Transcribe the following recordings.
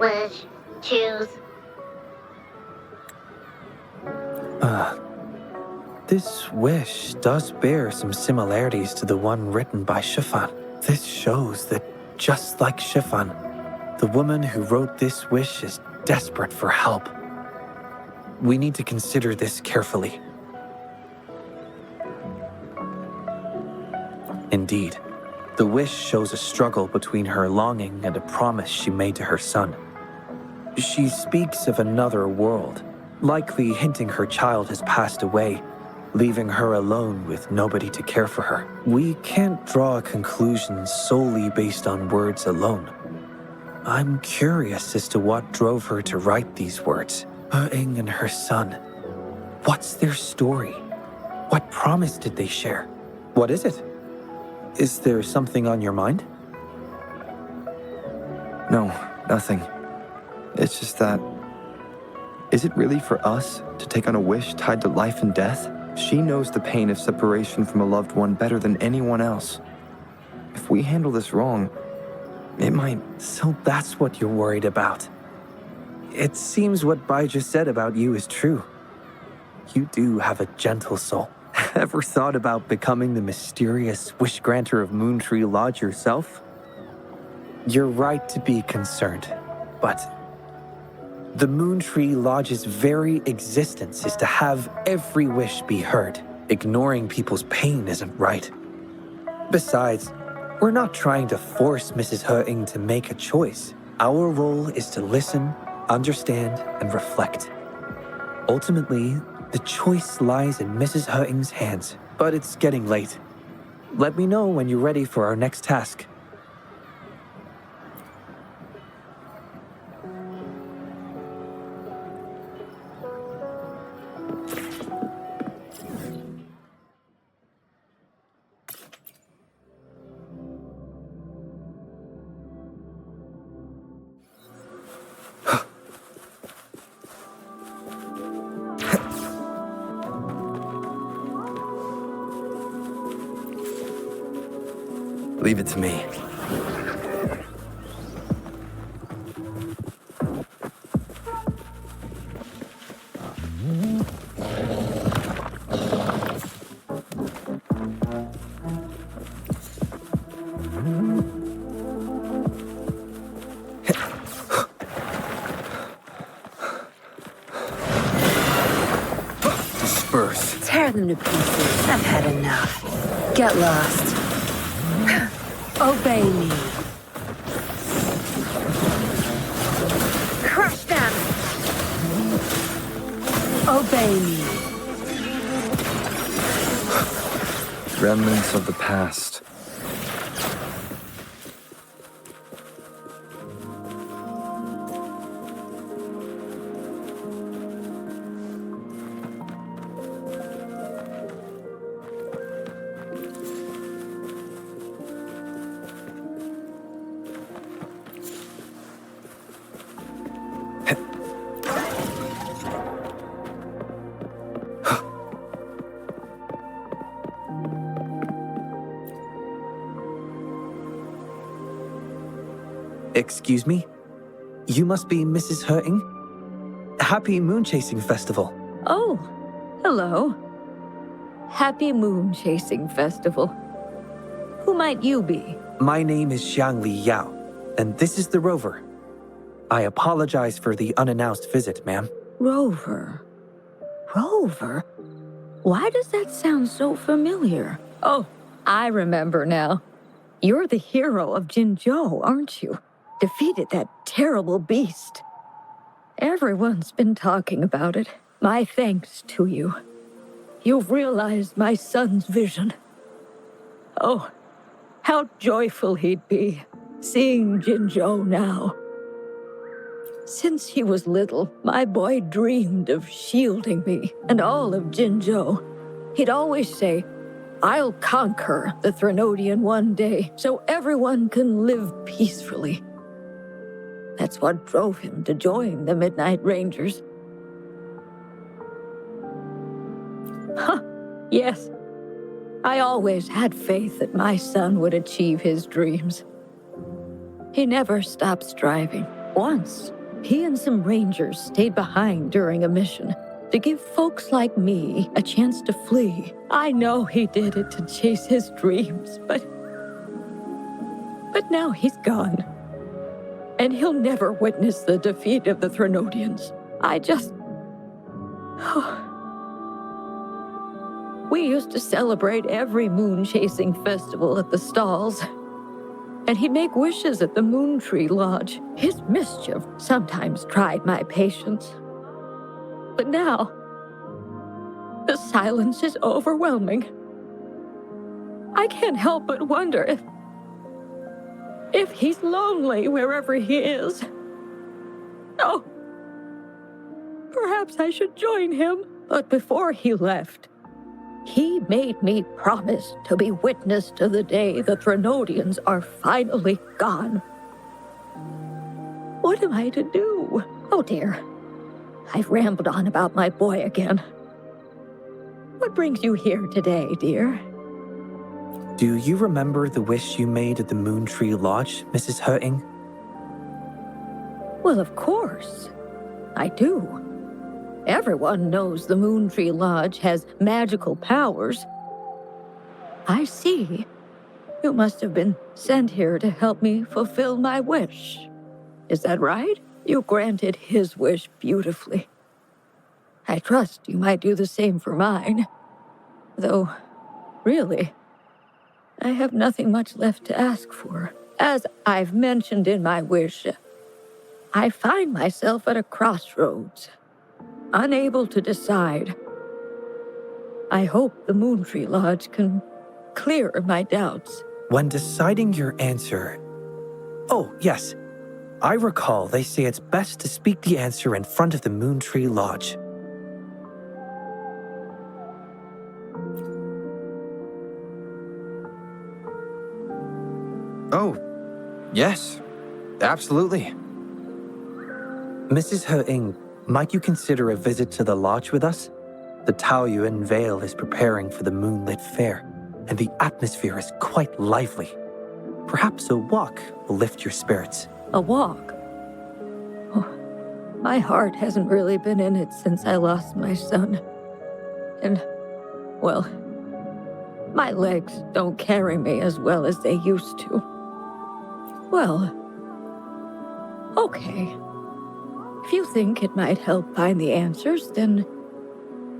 wish. Choose. This wish does bear some similarities to the one written by Shifan. This shows that, just like Shifan, the woman who wrote this wish is desperate for help. We need to consider this carefully. Indeed, the wish shows a struggle between her longing and a promise she made to her son. She speaks of another world, likely hinting her child has passed away, leaving her alone with nobody to care for her. We can't draw a conclusion solely based on words alone. I'm curious as to what drove her to write these words. Wuthering and her son. What's their story? What promise did they share? What is it? Is there something on your mind? No, nothing. It's just that... Is it really for us to take on a wish tied to life and death? She knows the pain of separation from a loved one better than anyone else. If we handle this wrong, it might... So that's what you're worried about. It seems what Bai just said about you is true. You do have a gentle soul. Ever thought about becoming the mysterious wish granter of Moontree Lodge yourself? You're right to be concerned, but the Moontree Lodge's very existence is to have every wish be heard. Ignoring people's pain isn't right. Besides, we're not trying to force Mrs. Wuthering to make a choice. Our role is to listen, understand, and reflect. Ultimately, the choice lies in Mrs. Wuthering's hands, but it's getting late. Let me know when you're ready for our next task. Leave it to me. Disperse. Tear them to pieces. I've had enough. Get lost. Obey me. Crush them! Obey me. Remnants of the past. Excuse me? You must be Mrs. Wuthering? Happy Moon Chasing Festival. Oh, hello. Happy Moon Chasing Festival. Who might you be? My name is Xiangli Yao, and this is the Rover. I apologize for the unannounced visit, ma'am. Rover. Rover? Why does that sound so familiar? Oh, I remember now. You're the hero of Jinzhou, aren't you? Defeated that terrible beast. Everyone's been talking about it. My thanks to you. You've realized my son's vision. Oh, how joyful he'd be, seeing Jinzhou now. Since he was little, my boy dreamed of shielding me and all of Jinzhou. He'd always say, "I'll conquer the Threnodian one day, so everyone can live peacefully." That's what drove him to join the Midnight Rangers. Huh, yes. I always had faith that my son would achieve his dreams. He never stopped striving. Once, He and some rangers stayed behind during a mission to give folks like me a chance to flee. I know he did it to chase his dreams, but now he's gone. And he'll never witness the defeat of the Threnodians. We used to celebrate every moon-chasing festival at the stalls. And he'd make wishes at the Moon Tree Lodge. His mischief sometimes tried my patience. But now, the silence is overwhelming. I can't help but wonder if he's lonely wherever he is. Oh, perhaps I should join him. But before he left, he made me promise to be witness to the day the Threnodians are finally gone. What am I to do? Oh dear, I've rambled on about my boy again. What brings you here today, dear? Do you remember the wish you made at the Moon Tree Lodge, Mrs. Hurting? Well, of course, I do. Everyone knows the Moon Tree Lodge has magical powers. I see. You must have been sent here to help me fulfill my wish. Is that right? You granted his wish beautifully. I trust you might do the same for mine. Though, really, I have nothing much left to ask for. As I've mentioned in my wish, I find myself at a crossroads. Unable to decide. I hope the Moon Tree Lodge can clear my doubts. When deciding your answer... Oh, yes. I recall they say it's best to speak the answer in front of the Moon Tree Lodge. Oh, yes. Absolutely. Mrs. Hurting, might you consider a visit to the lodge with us? The Taoyuan Vale is preparing for the Moonlit Fair, and the atmosphere is quite lively. Perhaps a walk will lift your spirits. A walk? Oh, my heart hasn't really been in it since I lost my son. And, well, my legs don't carry me as well as they used to. Well, okay. If you think it might help find the answers, then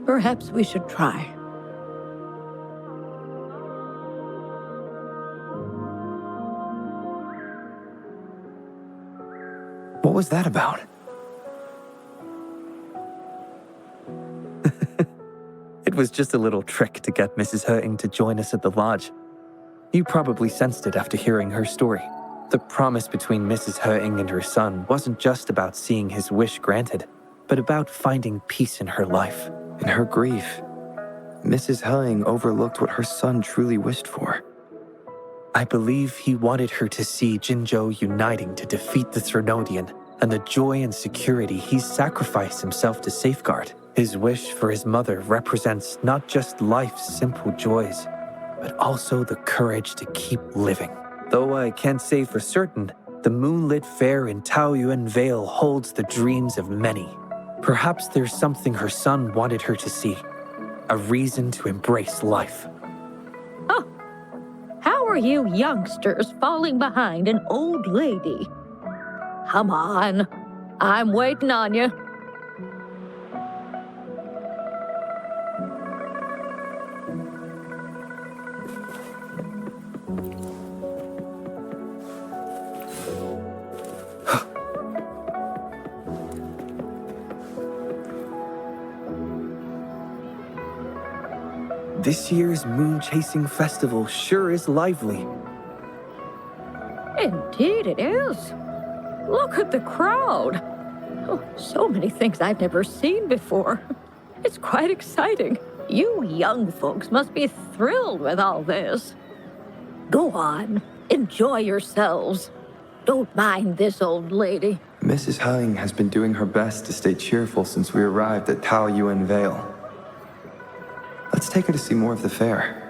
perhaps we should try. What was that about? It was just a little trick to get Mrs. Hurting to join us at the lodge. You probably sensed it after hearing her story. The promise between Mrs. Hurting and her son wasn't just about seeing his wish granted, but about finding peace in her life. In her grief, Mrs. Hurting overlooked what her son truly wished for. I believe he wanted her to see Jinzhou uniting to defeat the Threnodian, and the joy and security he's sacrificed himself to safeguard. His wish for his mother represents not just life's simple joys, but also the courage to keep living. Though I can't say for certain, the Moonlit Fair in Taoyuan Vale holds the dreams of many. Perhaps there's something her son wanted her to see, a reason to embrace life. Oh, how are you youngsters falling behind an old lady? Come on, I'm waiting on you. This year's moon-chasing festival sure is lively. Indeed it is. Look at the crowd. Oh, so many things I've never seen before. It's quite exciting. You young folks must be thrilled with all this. Go on, enjoy yourselves. Don't mind this old lady. Mrs. Hurting has been doing her best to stay cheerful since we arrived at Taoyuan Vale. Let's take her to see more of the fair.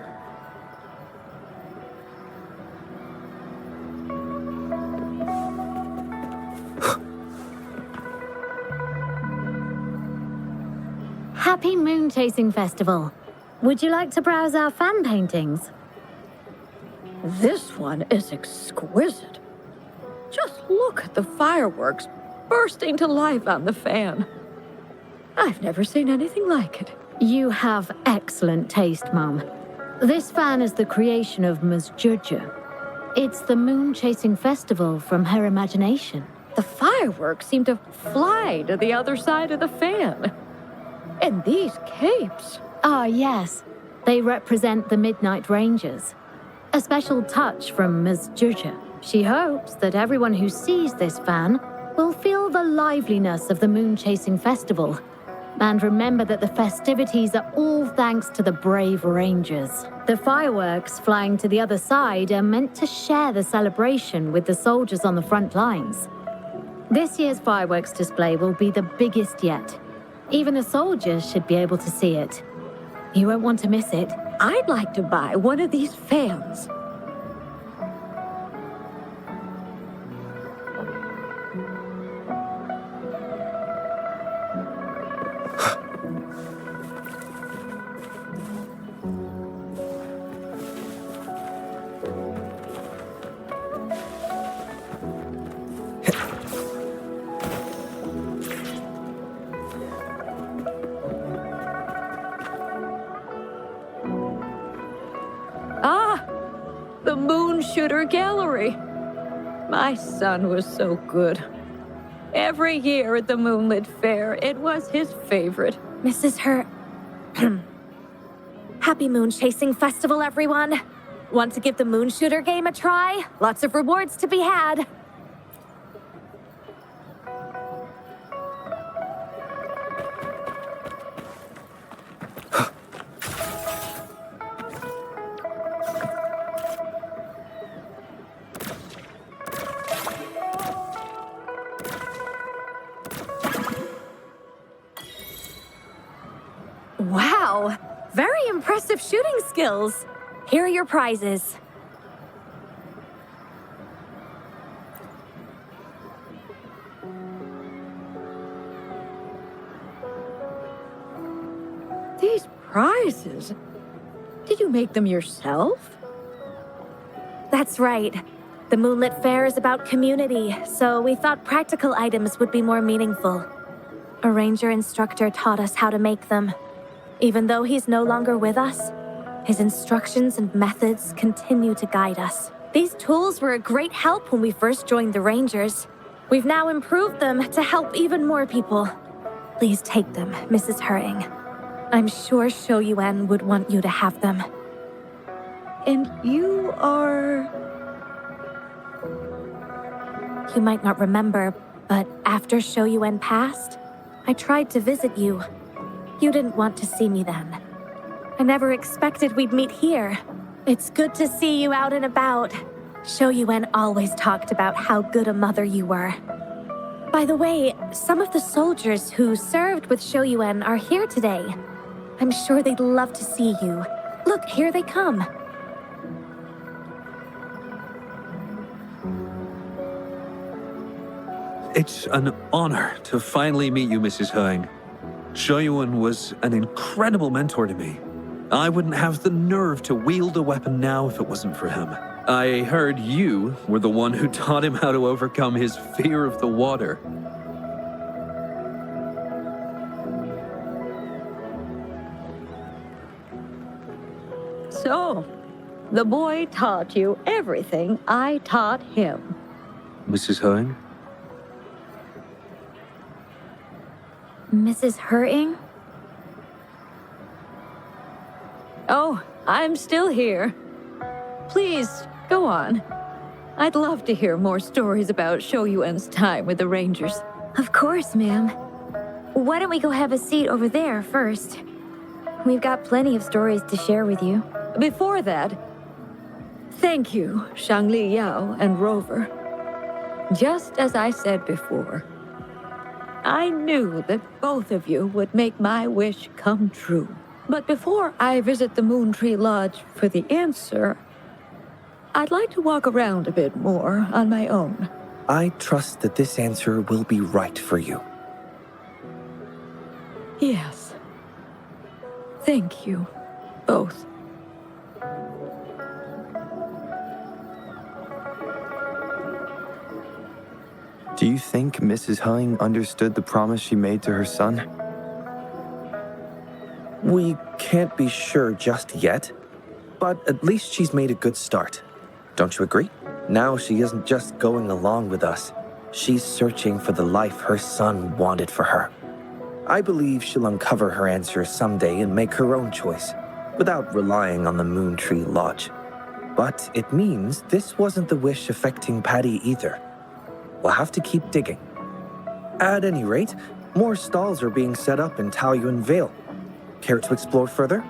Happy Moon Chasing Festival. Would you like to browse our fan paintings? This one is exquisite. Just look at the fireworks bursting to life on the fan. I've never seen anything like it. You have excellent taste, Mum. This fan is the creation of Ms. Juja. It's the Moon Chasing Festival from her imagination. The fireworks seem to fly to the other side of the fan. And these capes. Ah, yes. They represent the Midnight Rangers. A special touch from Ms. Juja. She hopes that everyone who sees this fan will feel the liveliness of the Moon Chasing Festival. And remember that the festivities are all thanks to the brave Rangers. The fireworks flying to the other side are meant to share the celebration with the soldiers on the front lines. This year's fireworks display will be the biggest yet. Even the soldiers should be able to see it. You won't want to miss it. I'd like to buy one of these fans. The Moon Shooter Gallery. My son was so good. Every year at the Moonlit Fair, it was his favorite. Mrs. Happy Moon Chasing Festival, everyone. Want to give the Moon Shooter game a try? Lots of rewards to be had. Wow, very impressive shooting skills. Here are your prizes. These prizes? Did you make them yourself? That's right. The Moonlit Fair is about community, so we thought practical items would be more meaningful. A ranger instructor taught us how to make them. Even though he's no longer with us, his instructions and methods continue to guide us. These tools were a great help when we first joined the Rangers. We've now improved them to help even more people. Please take them, Mrs. Hurting. I'm sure Shou Yuan would want you to have them. And you are... You might not remember, but after Shou Yuan passed, I tried to visit you. You didn't want to see me then. I never expected we'd meet here. It's good to see you out and about. Shou Yuan always talked about how good a mother you were. By the way, some of the soldiers who served with Shou Yuan are here today. I'm sure they'd love to see you. Look, here they come. It's an honor to finally meet you, Mrs. Heng. Shou Yuan was an incredible mentor to me. I wouldn't have the nerve to wield a weapon now if it wasn't for him. I heard you were the one who taught him how to overcome his fear of the water. So, the boy taught you everything I taught him. Mrs. Heng? Mrs. Hurting? Oh, I'm still here. Please, go on. I'd love to hear more stories about Shou Yuan's time with the Rangers. Of course, ma'am. Why don't we go have a seat over there first? We've got plenty of stories to share with you. Before that, thank you, Shangli Yao and Rover. Just as I said before, I knew that both of you would make my wish come true. But before I visit the Moon Tree Lodge for the answer, I'd like to walk around a bit more on my own. I trust that this answer will be right for you. Yes, Thank you, both. Do you think Mrs. Hung understood the promise she made to her son? We can't be sure just yet, but at least she's made a good start. Don't you agree? Now she isn't just going along with us. She's searching for the life her son wanted for her. I believe she'll uncover her answers someday and make her own choice, without relying on the Moon Tree Lodge. But it means this wasn't the wish affecting Patty either. We'll have to keep digging. At any rate, more stalls are being set up in Taoyuan Vale. Care to explore further?